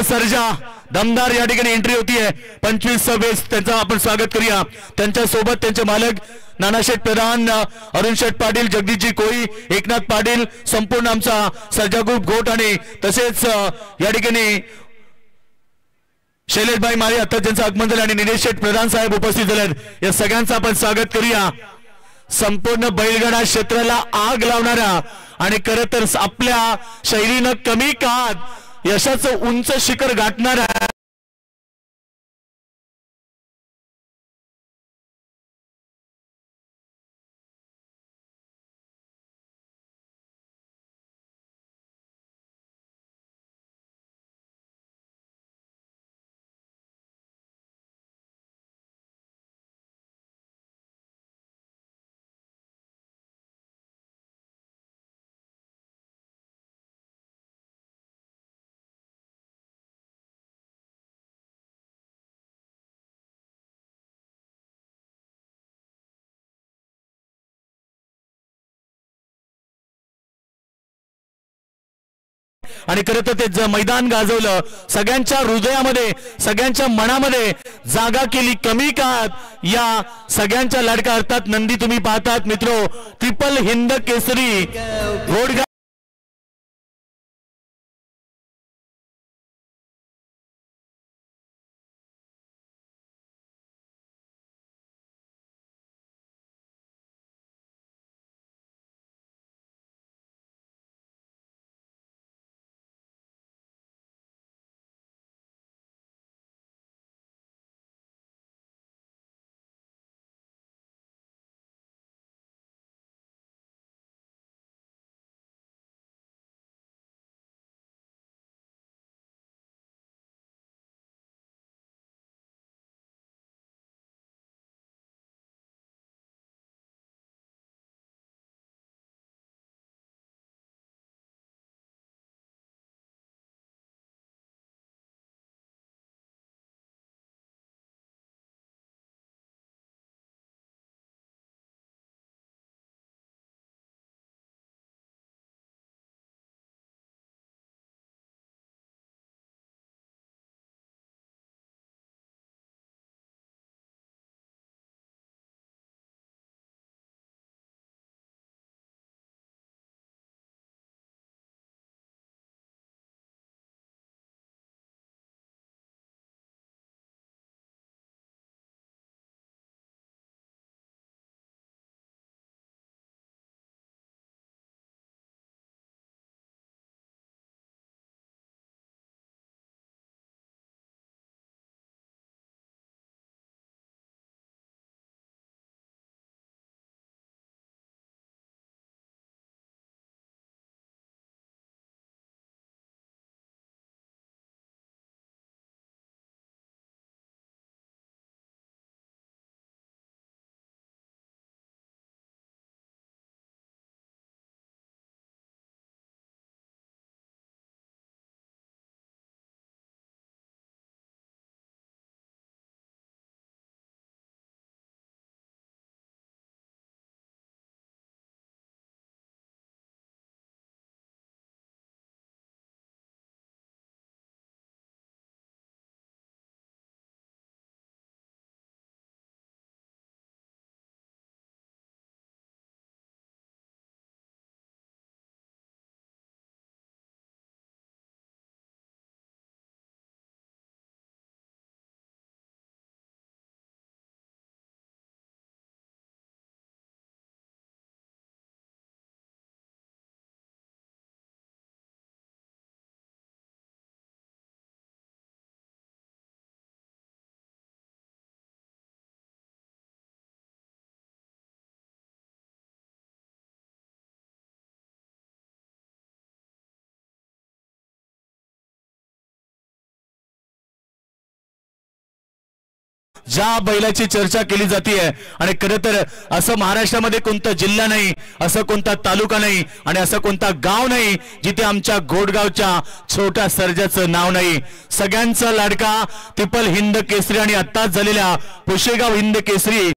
छोटा सर्जा दमदार या ठिकाणी एंट्री होतीये 25-26 त्यांचं आपण स्वागत करूया। त्यांच्या सोबत त्यांचे मालक नानाशेठ प्रधान, अरुण शेठ पाटील, जगदीशजी कोळी, एकनाथ पाटील, संपूर्ण आमचा सर्जा ग्रुप घोट आणि तसेच या ठिकाणी शैलेशभाई मारे आता ज्यांचं आगमन झालं आणि निलेश शेठ प्रधान साहेब उपस्थित झालेत। या सगळ्यांचं आपण स्वागत करूया। संपूर्ण बैलगाडा क्षेत्राला आग लावणारा आणि खरं तर आपल्या शैलीनं कमी काळात यशाचं उंच शिखर गाठणारा आणि खरं तर ते मैदान गाजवलं, सगळ्यांच्या हृदयामध्ये सगळ्यांच्या मनामध्ये जागा केली कमी काळात या सगळ्यांच्या लाडका अर्थात नंदी तुम्ही पाहतात मित्रो, ट्रिपल हिंद केसरी घोडगाव ज्या बैलाची चर्चा केली जाते आणि खरं तर असं महाराष्ट्रामध्ये कोणता जिल्हा नाही, असं कोणता तालुका नाही आणि असं कोणता गाव नाही जिथे आमच्या घोडगावच्या छोट्या सर्जाचं नाव नाही। सगळ्यांचा लाडका ट्रिपल हिंद केसरी आणि आत्ताच झालेल्या पुशेगाव हिंद केसरी